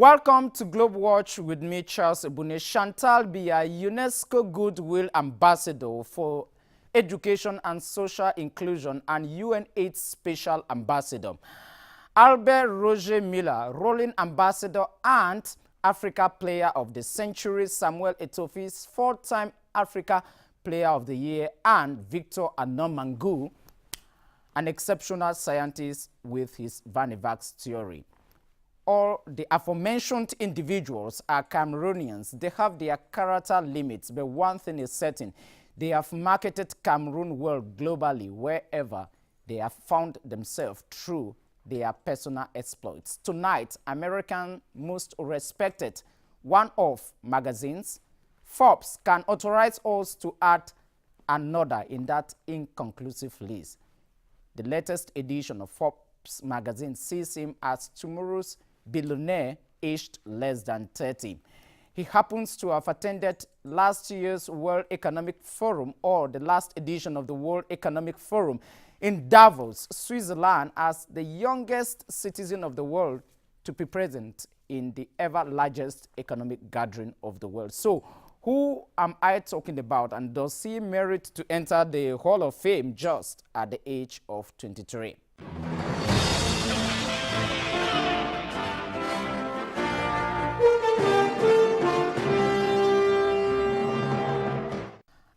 Welcome to GLOBEWATCH with me, Charles EBUNE. Chantal Biya, UNESCO Goodwill Ambassador for Education and Social Inclusion and UN8 Special Ambassador. Albert Roger Miller, Rolling Ambassador and Africa Player of the Century. Samuel Etofi's four-time Africa Player of the Year. And Victor Anomangu, an exceptional scientist with his Vanivax theory. All the aforementioned individuals are Cameroonians. They have their character limits, but one thing is certain. They have marketed Cameroon well globally wherever they have found themselves through their personal exploits. Tonight, American most respected one-off magazines, Forbes, can authorize us to add another in that inconclusive list. The latest edition of Forbes magazine sees him as tomorrow's billionaire aged less than 30. He happens to have attended last year's World Economic Forum, or the last edition of the World Economic Forum in Davos, Switzerland, as the youngest citizen of the world to be present in the ever largest economic gathering of the world. So, who am I talking about, and does he merit to enter the Hall of Fame just at the age of 23?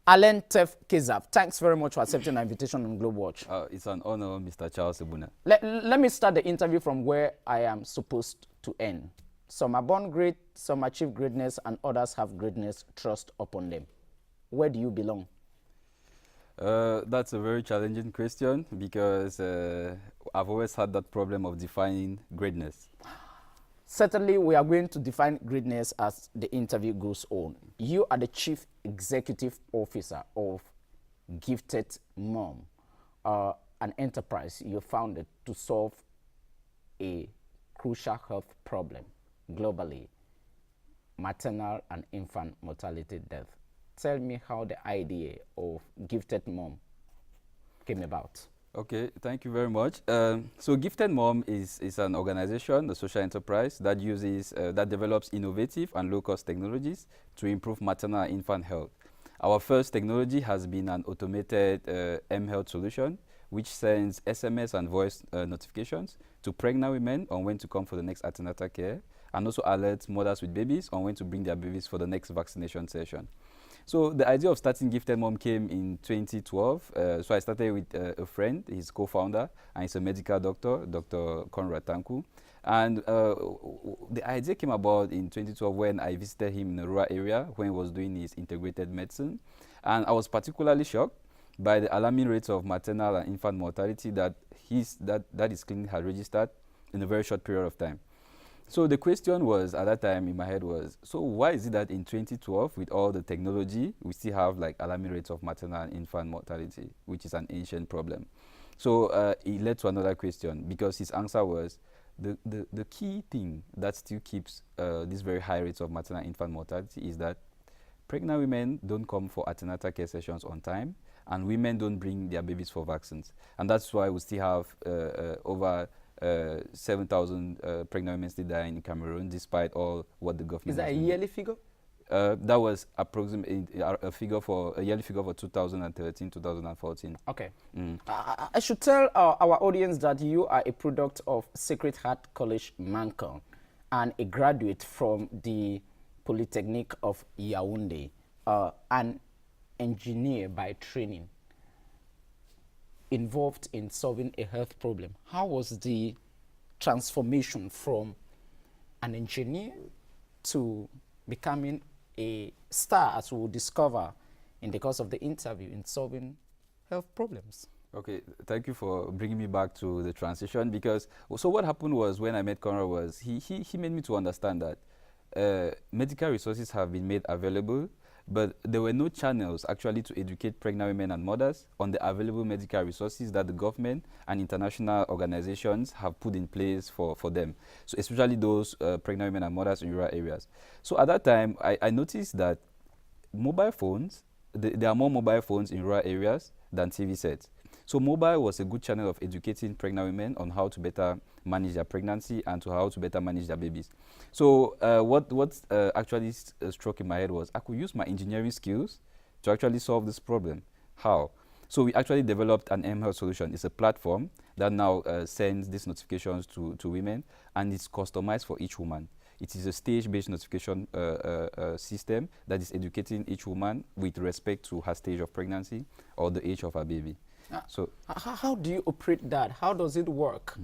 Alain Nteff, thanks very much for accepting our invitation on GLOBEWATCH. It's an honor, Mr. Charles EBUNE. Let me start the interview from where I am supposed to end. Some are born great, some achieve greatness, and others have greatness thrust upon them. Where do you belong? That's a very challenging question because I've always had that problem of defining greatness. Certainly, we are going to define greatness as the interview goes on. You are the Chief Executive Officer of Gifted Mom, an enterprise you founded to solve a crucial health problem globally, maternal and infant mortality death. Tell me how the idea of Gifted Mom came about. Okay, thank you very much. So Gifted Mom is an organization, a social enterprise that that develops innovative and low-cost technologies to improve maternal and infant health. Our first technology has been an automated mHealth solution, which sends SMS and voice notifications to pregnant women on when to come for the next antenatal care, and also alerts mothers with babies on when to bring their babies for the next vaccination session. So the idea of starting Gifted Mom came in 2012. So I started with a friend, his co-founder, and he's a medical doctor, Dr. Conrad Tanku. And the idea came about in 2012 when I visited him in a rural area when he was doing his integrated medicine. And I was particularly shocked by the alarming rates of maternal and infant mortality that his clinic had registered in a very short period of time. So the question was, at that time in my head was, so why is it that in 2012, with all the technology, we still have like alarming rates of maternal and infant mortality, which is an ancient problem? So it led to another question, because his answer was, the key thing that still keeps these very high rates of maternal and infant mortality is that pregnant women don't come for antenatal care sessions on time, and women don't bring their babies for vaccines. And that's why we still have over 7,000 pregnant women still dying in Cameroon, despite all what the government. Is that a yearly figure? That was approximately a yearly figure for 2013, 2014. Okay. I should tell our audience that you are a product of Sacred Heart College, Mancon, and a graduate from the Polytechnic of Yaoundé, an engineer by training, involved in solving a health problem. How was the transformation from an engineer to becoming a star, as we will discover in the course of the interview, in solving health problems? Okay, thank you for bringing me back to the transition, because so what happened was when I met Conrad was he made me to understand that medical resources have been made available, but there were no channels actually to educate pregnant women and mothers on the available medical resources that the government and international organizations have put in place for them. So especially those pregnant women and mothers in rural areas. So at that time, I noticed that mobile phones, there are more mobile phones in rural areas than TV sets. So mobile was a good channel of educating pregnant women on how to better manage their pregnancy and to how to better manage their babies. So what actually struck in my head was I could use my engineering skills to actually solve this problem. How? So we actually developed an mHealth solution. It's a platform that now sends these notifications to women, and it's customized for each woman. It is a stage-based notification system that is educating each woman with respect to her stage of pregnancy or the age of her baby. So, how do you operate that? How does it work?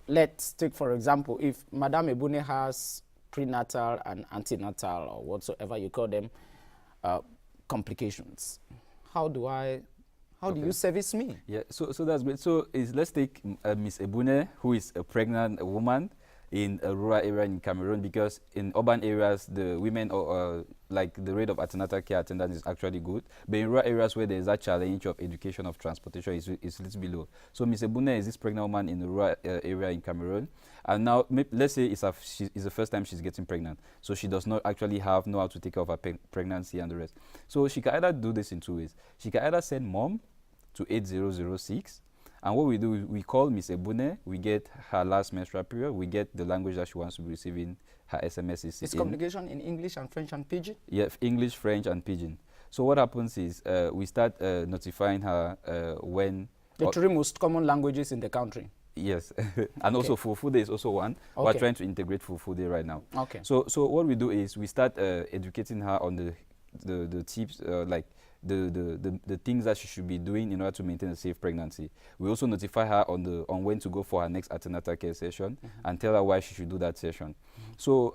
Let's take, for example, if Madame EBUNE has prenatal and antenatal or whatsoever you call them complications. How do you service me? Yeah, so that's great. So let's take Miss EBUNE, who is a pregnant woman in a rural area in Cameroon, because in urban areas the women like the rate of antenatal care attendance is actually good, but in rural areas where there is that challenge of education, of transportation, is a little bit low. So Miss EBUNE is this pregnant woman in a rural area in Cameroon, and now let's say it's the first time she's getting pregnant, so she does not actually know how to take care of her pregnancy and the rest. So she can either do this in two ways. She can either send mom to 8006, and what we do, we call Miss EBUNE, we get her last menstrual period, we get the language that she wants to be receiving her SMSs. Is communication in English and French and Pidgin? Yeah, English, French, and Pidgin. So what happens is we start notifying her when... The three most common languages in the country. Yes, and also Fufude is also one. We're trying to integrate Fufude right now. Okay. So what we do is we start educating her on the tips, like the things that she should be doing in order to maintain a safe pregnancy. We also notify her on when to go for her next antenatal care session and tell her why she should do that session. So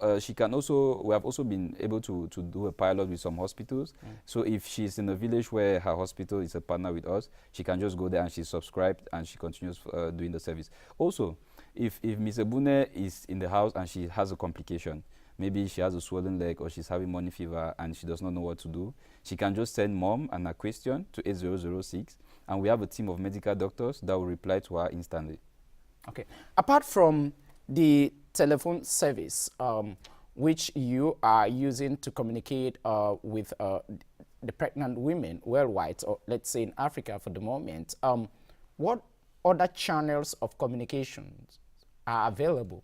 we have also been able to do a pilot with some hospitals. So if she's in a village where her hospital is a partner with us, she can just go there and she's subscribed and she continues doing the service. Also, if Ms. EBUNE is in the house and she has a complication, maybe she has a swollen leg or she's having morning fever and she does not know what to do, she can just send mom and her question to 8006, and we have a team of medical doctors that will reply to her instantly. Okay. Apart from the telephone service, which you are using to communicate with the pregnant women worldwide, or let's say in Africa for the moment, what other channels of communications are available?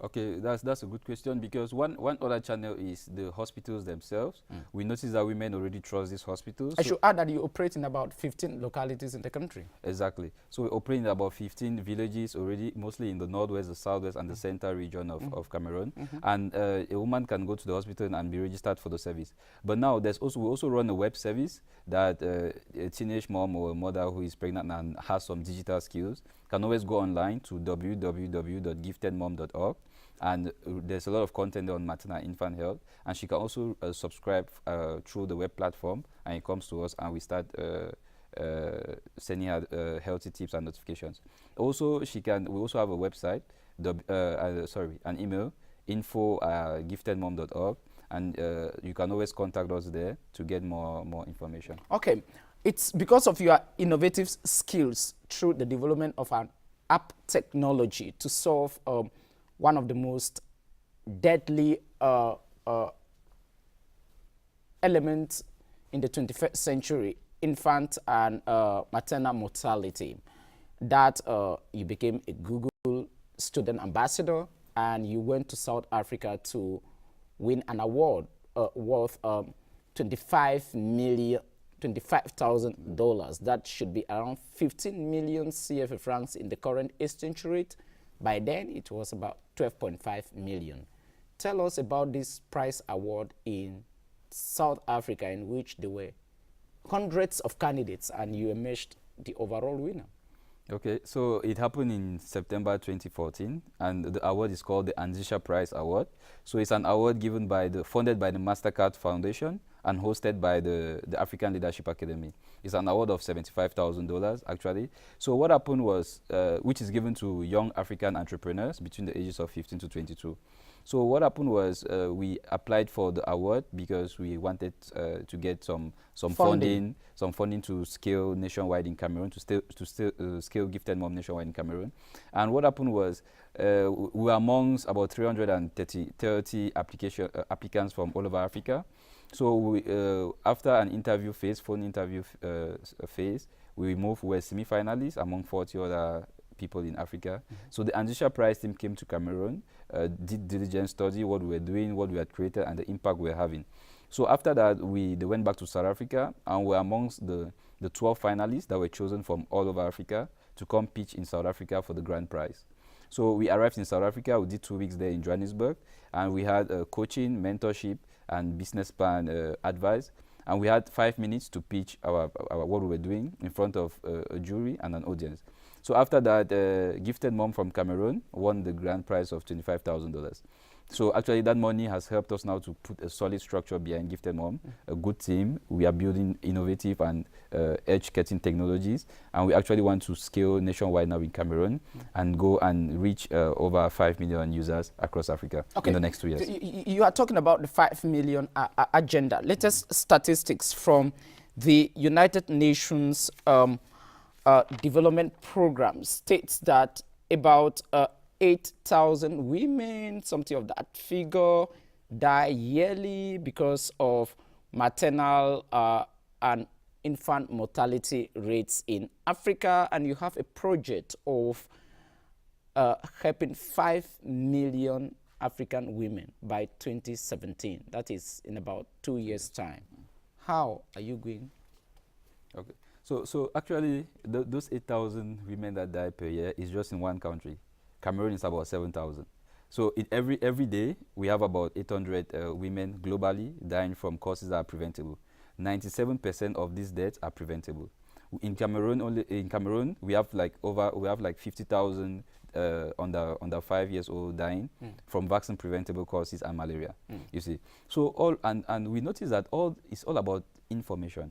Okay, that's a good question, because one other channel is the hospitals themselves. We notice that women already trust these hospitals. I should add that you operate in about 15 localities in the country. Exactly. So we operate in about 15 villages already, mostly in the northwest, the southwest, and the center region of Cameroon. And a woman can go to the hospital and be registered for the service. But now we also run a web service that a teenage mom or a mother who is pregnant and has some digital skills can always go online to www.giftedmom.org, and there's a lot of content on maternal and infant health, and she can also subscribe through the web platform, and it comes to us and we start sending her healthy tips and notifications. Also, we also have a website, an email, info@giftedmom.org, and you can always contact us there to get more information. Okay. It's because of your innovative skills through the development of an app technology to solve one of the most deadly elements in the 21st century, infant and maternal mortality, that you became a Google student ambassador and you went to South Africa to win an award worth $25,000. That should be around 15 million CFA francs in the current exchange rate. By then, it was about 12.5 million. Tell us about this prize award in South Africa, in which there were hundreds of candidates and you emerged the overall winner. Okay, so it happened in September 2014, and the award is called the Anzisha Prize Award. So it's an award funded by the MasterCard Foundation and hosted by the African Leadership Academy. It's an award of $75,000 actually. So what happened was, which is given to young African entrepreneurs between the ages of 15 to 22. So what happened was we applied for the award because we wanted to get some funding to scale nationwide in Cameroon, to scale Gifted Mom nationwide in Cameroon. And what happened was we were amongst about 330 applicants from all over Africa. So we, after an interview phase, phone interview phase, We were semi-finalists among 40 other people in Africa. So the Andisha Prize team came to Cameroon, did diligent study, what we were doing, what we had created, and the impact we were having. So after that, they went back to South Africa and were amongst the 12 finalists that were chosen from all over Africa to come pitch in South Africa for the grand prize. So we arrived in South Africa, we did 2 weeks there in Johannesburg, and we had coaching, mentorship, and business plan advice. And we had 5 minutes to pitch our what we were doing in front of a jury and an audience. So after that, Gifted Mom from Cameroon won the grand prize of $25,000. So actually that money has helped us now to put a solid structure behind Gifted Mom, a good team. We are building innovative and edge-getting technologies, and we actually want to scale nationwide now in Cameroon and go and reach over 5 million users across Africa in the next 2 years. You are talking about the 5 million agenda. Latest statistics from the United Nations Development Program states that about 8,000 women, something of that figure, die yearly because of maternal and infant mortality rates in Africa. And you have a project of helping 5 million African women by 2017. That is in about 2 years' time. How are you going? Okay. So actually, those 8,000 women that die per year is just in one country. Cameroon is about 7,000. So every day, we have about 800 women globally dying from causes that are preventable. 97% of these deaths are preventable. In Cameroon, we have like 50,000 under 5 years old dying from vaccine preventable causes and malaria. You see, so and we notice that it's all about information.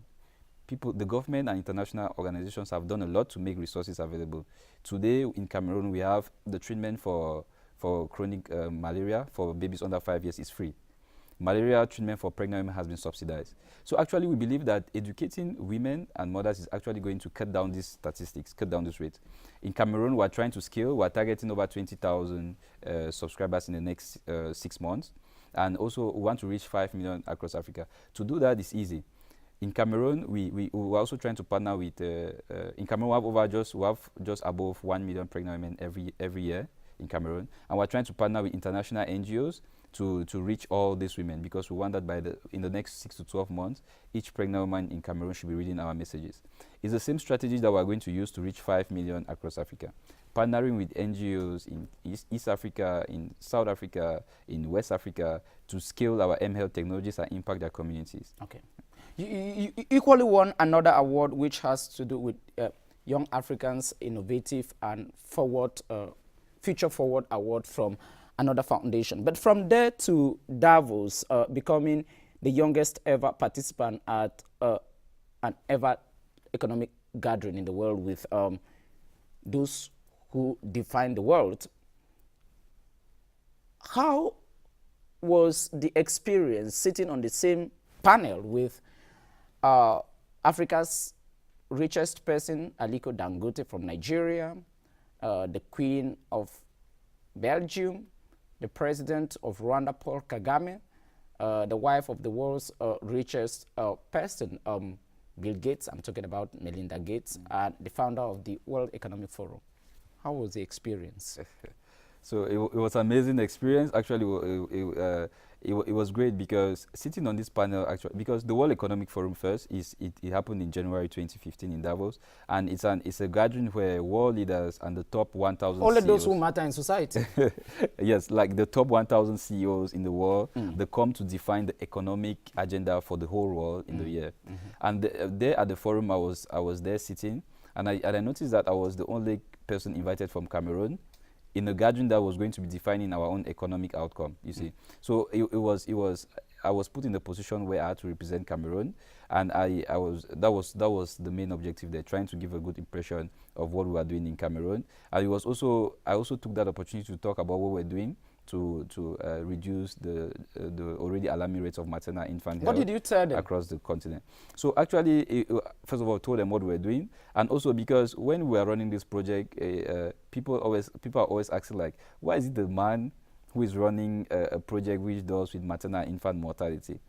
The government and international organizations have done a lot to make resources available. Today in Cameroon, we have the treatment for chronic malaria for babies under 5 years is free. Malaria treatment for pregnant women has been subsidized. So actually, we believe that educating women and mothers is actually going to cut down these statistics, cut down this rate. In Cameroon, we're trying to scale. We're targeting over 20,000 subscribers in the next 6 months. And also, we want to reach 5 million across Africa. To do that is easy. In Cameroon, we're also trying to partner with, in Cameroon, we have just above 1 million pregnant women every year in Cameroon. And we're trying to partner with international NGOs to reach all these women, because we want that in the next 6 to 12 months, each pregnant woman in Cameroon should be reading our messages. It's the same strategy that we're going to use to reach 5 million across Africa. Partnering with NGOs in East Africa, in South Africa, in West Africa, to scale our mHealth technologies and impact their communities. Okay. You equally won another award which has to do with Young Africans Innovative and Future Forward Award from another foundation. But from there to Davos, becoming the youngest ever participant at an ever economic gathering in the world with those who define the world. How was the experience sitting on the same panel with Africa's richest person, Aliko Dangote from Nigeria, the Queen of Belgium, the President of Rwanda, Paul Kagame, the wife of the world's richest person, Bill Gates, I'm talking about Melinda Gates, and the founder of the World Economic Forum? How was the experience? So it was an amazing experience. Actually, it was great because sitting on this panel, actually, because the World Economic Forum first, it happened in January 2015 in Davos, and it's a gathering where world leaders and the top 1,000 Only CEOs, those who matter in society. yes, like the top 1,000 CEOs in the world, they come to define the economic agenda for the whole world in the year. And there at the forum, I was there sitting, and I noticed that I was the only person invited from Cameroon in a gathering that was going to be defining our own economic outcome, you see. So I was put in a position where I had to represent Cameroon, and that was the main objective there, trying to give a good impression of what we were doing in Cameroon. And I also took that opportunity to talk about what we're doing to reduce the already alarming rates of maternal infant health. What did you tell them? Across the continent. So actually, first of all, told them what we're doing, and also because when we are running this project, people are always asking, like, why is it the man who is running a project which deals with maternal and infant mortality.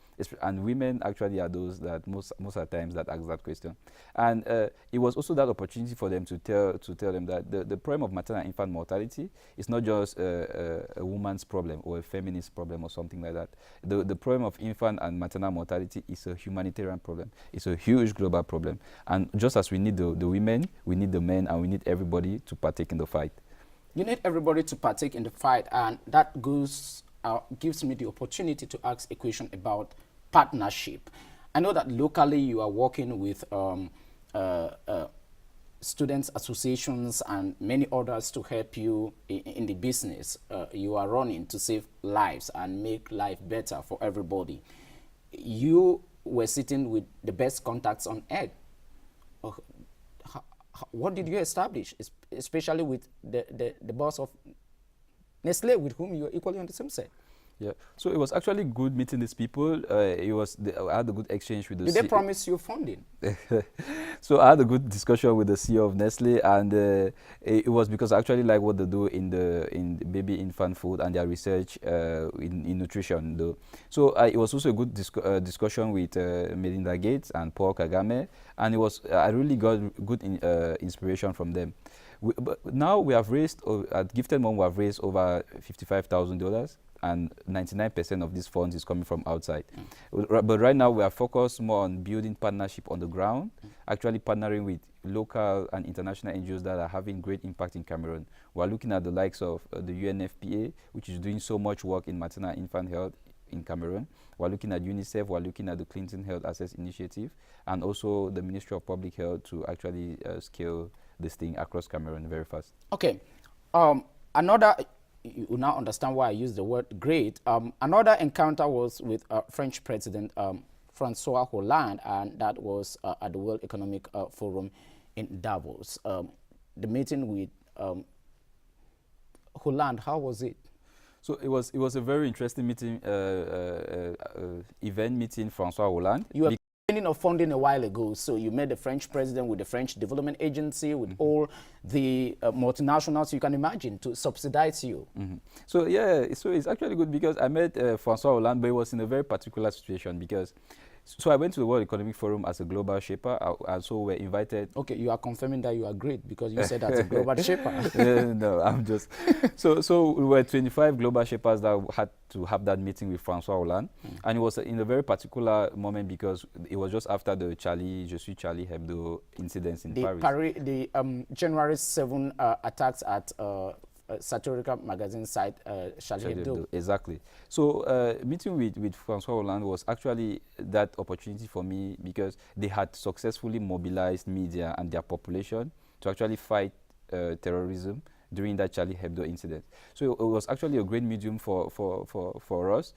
And women actually are those that most of the times that ask that question. And it was also that opportunity for them to tell them that the problem of maternal and infant mortality is not just a woman's problem or a feminist problem or something like that. The problem of infant and maternal mortality is a humanitarian problem. It's a huge global problem. And just as we need the women, we need the men, and we need everybody to partake in the fight. You need everybody to partake in the fight, and that gives me the opportunity to ask a question about partnership. I know that locally you are working with students associations and many others to help you in the business you are running to save lives and make life better for everybody. You were sitting with the best contacts on earth. What did you establish, especially with the boss of Nestle, with whom you are equally on the same side? Yeah, so it was actually good meeting these people. I had a good exchange with the Did they promise you funding? So I had a good discussion with the CEO of Nestle, and it was because I actually like what they do in the baby infant food and their research in nutrition though. So it was also a good discussion with Melinda Gates and Paul Kagame, and it was I really got good inspiration from them. But now we have raised at Gifted Mom, we have raised over $55,000. And 99% of these funds is coming from outside. But right now we are focused more on building partnership on the ground, actually partnering with local and international NGOs that are having great impact in Cameroon. We're looking at the likes of the UNFPA, which is doing so much work in maternal and infant health in Cameroon. We're looking at UNICEF, we're looking at the Clinton Health Access Initiative, and also the Ministry of Public Health to actually scale this thing across Cameroon very fast. Okay. You now understand why I use the word great. Another encounter was with French President Francois Hollande, and that was at the World Economic Forum in Davos. The meeting with Hollande, how was it? So it was a very interesting meeting, event meeting Francois Hollande. You were beginning of funding a while ago, so you met the French president with the French Development Agency, with all the multinationals you can imagine to subsidize you. So yeah, so it's actually good because I met Francois Hollande, but it was in a very particular situation because so I went to the World Economic Forum as a global shaper, and so we're invited. Okay, you are confirming that you are great because you said that's a global shaper. No, I'm just so we were 25 global shapers that had to have that meeting with Francois Hollande, and it was in a very particular moment because it was just after the Je suis Charlie Hebdo incidents in Paris. The January 7 attacks at satirical magazine site Charlie Hebdo. Exactly. So meeting with Francois Hollande was actually that opportunity for me because they had successfully mobilized media and their population to actually fight terrorism during that Charlie Hebdo incident. So it was actually a great medium for us,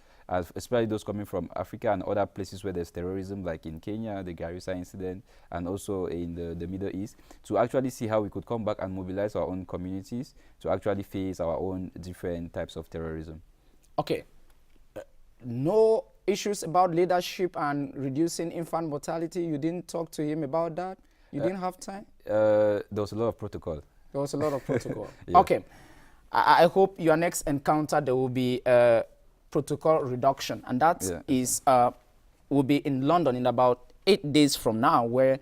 especially those coming from Africa and other places where there's terrorism, like in Kenya, the Garissa incident, and also in the Middle East, to actually see how we could come back and mobilize our own communities to actually face our own different types of terrorism. Okay. No issues about leadership and reducing infant mortality? You didn't talk to him about that? You didn't have time? There was a lot of protocol. There was a lot of protocol. Yeah. Okay. I hope your next encounter there will be protocol reduction, and that will be in London in about 8 days from now, where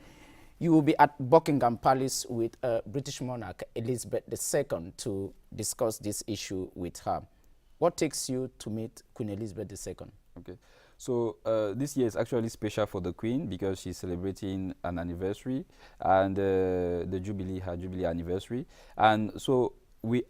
you will be at Buckingham Palace with British monarch Elizabeth II to discuss this issue with her. What takes you to meet Queen Elizabeth II? Okay. So this year is actually special for the Queen because she's celebrating an anniversary and the Jubilee, her Jubilee anniversary. And so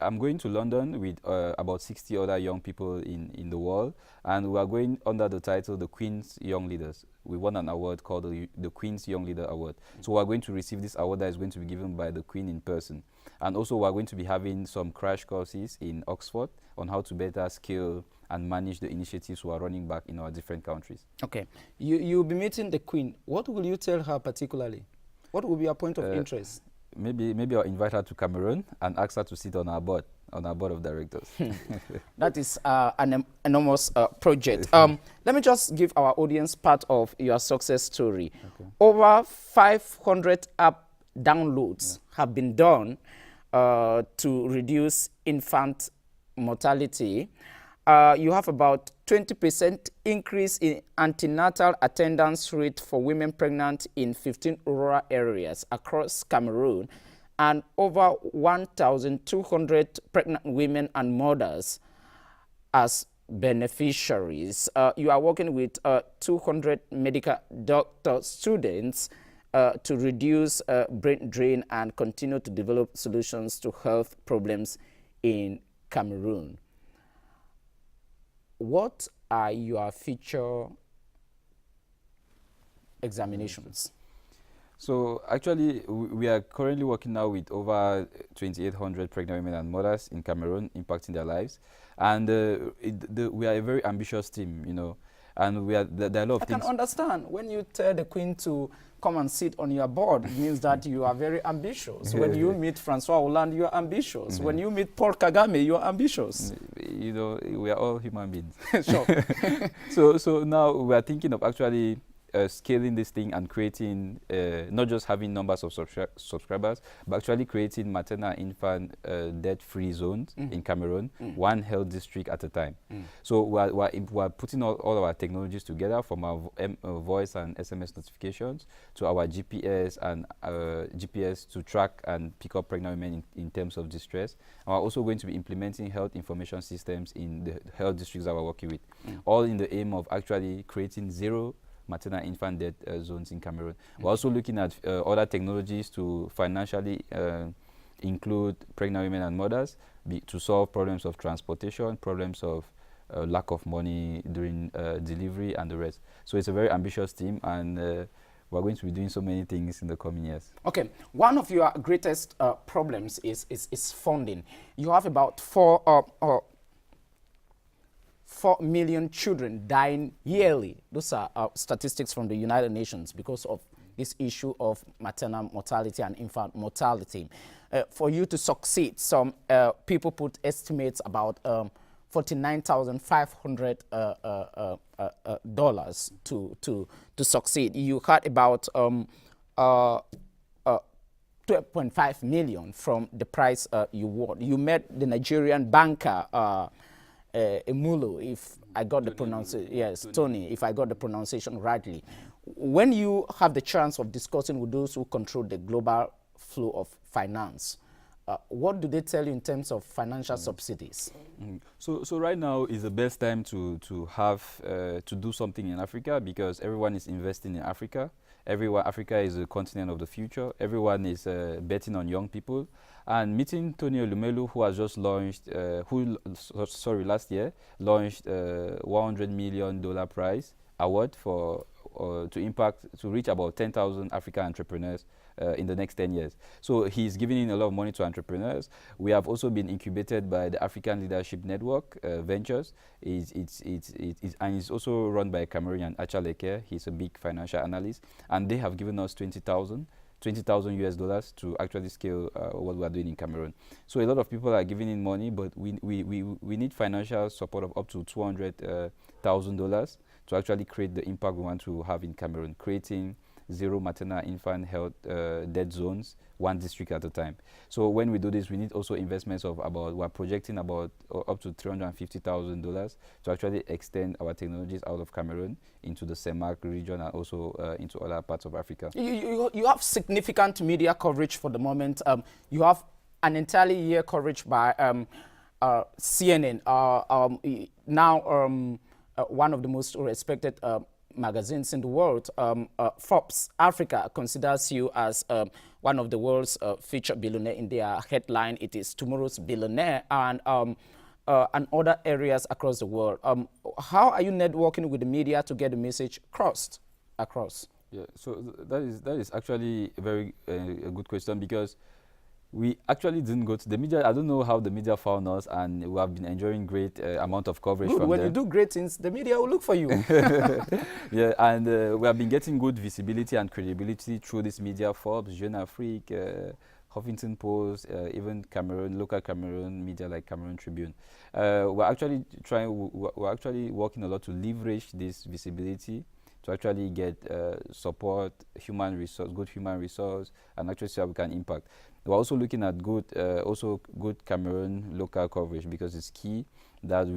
I'm going to London with about 60 other young people in the world, and we are going under the title The Queen's Young Leaders. We won an award called the Queen's Young Leader Award. So we are going to receive this award that is going to be given by the Queen in person. And also we are going to be having some crash courses in Oxford on how to better scale and manage the initiatives we are running back in our different countries. Okay. You'll be meeting the Queen. What will you tell her particularly? What will be your point of interest? Maybe I'll invite her to Cameroon and ask her to sit on our board of directors. That is an enormous project. Let me just give our audience part of your success story. Okay. Over 500 app downloads have been done to reduce infant mortality. You have about 20% increase in antenatal attendance rate for women pregnant in 15 rural areas across Cameroon, and over 1,200 pregnant women and mothers as beneficiaries. You are working with 200 medical doctor students to reduce brain drain and continue to develop solutions to health problems in Cameroon. What are your future examinations? So actually, we are currently working now with over 2,800 pregnant women and mothers in Cameroon, impacting their lives. And we are a very ambitious team, you know, and there are a lot of things. I can understand when you tell the Queen to come and sit on your board, it means that you are very ambitious. When you meet Francois Hollande, you are ambitious. When you meet Paul Kagame, you are ambitious. You know, we are all human beings. Sure. So now we are thinking of actually scaling this thing and creating, not just having numbers of subscribers, but actually creating maternal infant debt-free zones in Cameroon, one health district at a time. So we're putting all our technologies together, from our voice and SMS notifications to our GPS and GPS to track and pick up pregnant women in terms of distress. And we're also going to be implementing health information systems in the health districts that we're working with, all in the aim of actually creating zero maternal infant death zones in Cameroon. We're also looking at other technologies to financially include pregnant women and mothers to solve problems of transportation, problems of lack of money during delivery and the rest. So it's a very ambitious team, and we're going to be doing so many things in the coming years. Okay, one of your greatest problems is funding. You have about 4 million children dying yearly. Those are statistics from the United Nations because of this issue of maternal mortality and infant mortality. For you to succeed, some people put estimates about $49,500 dollars to succeed. You had about 12.5 million from the prize you won. You met the Nigerian banker Emulo, if I got the pronunciation, yes, Tony, if I got the pronunciation rightly. When you have the chance of discussing with those who control the global flow of finance, what do they tell you in terms of financial subsidies? So right now is the best time to do something in Africa, because everyone is investing in Africa. Africa is a continent of the future. Everyone is betting on young people. And meeting Tony Elumelu, who has just launched, last year, launched $100 million prize award for to reach about 10,000 African entrepreneurs in the next 10 years. So he's giving in a lot of money to entrepreneurs. We have also been incubated by the African Leadership Network Ventures. And it's also run by a Cameroonian, Achaleke. He's a big financial analyst, and they have given us $20,000 US dollars to actually scale what we are doing in Cameroon. So a lot of people are giving in money, but we need financial support of up to $200,000 to actually create the impact we want to have in Cameroon, creating zero maternal infant health dead zones, one district at a time. So when we do this, we need also investments of we're projecting about up to $350,000 to actually extend our technologies out of Cameroon into the CEMAC region and also into other parts of Africa. You have significant media coverage for the moment. You have an entirely year coverage by CNN, one of the most respected magazines in the world. Forbes Africa considers you as one of the world's featured billionaire. In their headline, it is tomorrow's billionaire, and other areas across the world. How are you networking with the media to get the message across? Yeah, so that is actually a very a good question, because we actually didn't go to the media. I don't know how the media found us, and we have been enjoying great amount of coverage from when them. You do great things, the media will look for you. Yeah, and we have been getting good visibility and credibility through this media, Forbes, Jeune Afrique, Huffington Post, even local Cameroon media like Cameroon Tribune. We're actually working a lot to leverage this visibility to actually get support, good human resource, and actually see how we can impact. We're also looking at good Cameroon local coverage, because it's key that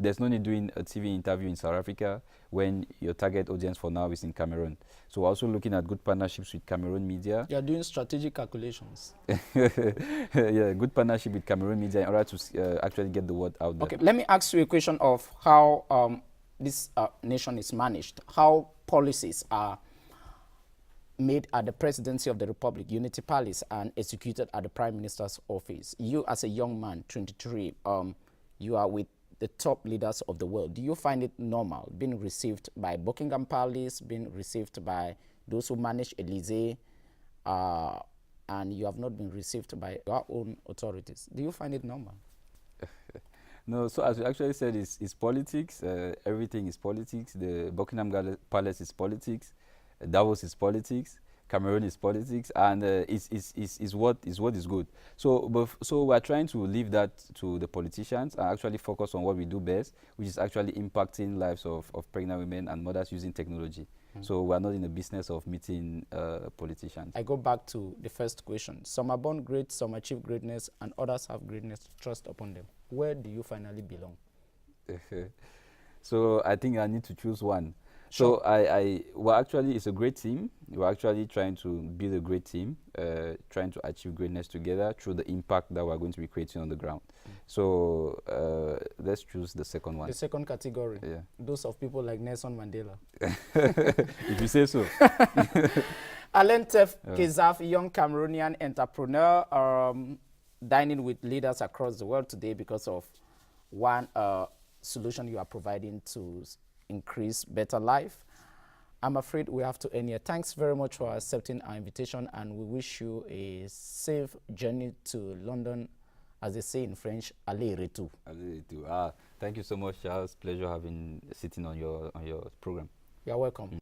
there's no need doing a TV interview in South Africa when your target audience for now is in Cameroon. So we're also looking at good partnerships with Cameroon media. You're doing strategic calculations. Yeah, good partnership with Cameroon media in order to actually get the word out there. Okay, let me ask you a question of how this nation is managed, how policies are made at the Presidency of the Republic, Unity Palace, and executed at the Prime Minister's office. You, as a young man, 23, you are with the top leaders of the world. Do you find it normal being received by Buckingham Palace, being received by those who manage Elysee, and you have not been received by your own authorities? Do you find it normal? No, so as you actually said, it's politics. Everything is politics. The Buckingham Palace is politics. Davos is politics. Cameroon is politics, and is what is good. So we're trying to leave that to the politicians and actually focus on what we do best, which is actually impacting lives of pregnant women and mothers using technology. So we're not in the business of meeting politicians. I go back to the first question. Some are born great, some achieve greatness, and others have greatness thrust upon them. Where do you finally belong? So I think I need to choose one. Sure. So well, actually, it's a great team. We're actually trying to build a great team, trying to achieve greatness together through the impact that we're going to be creating on the ground. So let's choose the second one. The second category. Yeah. Those of people like Nelson Mandela. If you say so. Alain Nteff Kezaf, young Cameroonian entrepreneur, dining with leaders across the world today because of one solution you are providing to increase better life. I'm afraid we have to end here. Thanks very much for accepting our invitation, and we wish you a safe journey to London, as they say in French, aller retour. Aller retour. Thank you so much, Charles. Pleasure sitting on your program. You're welcome.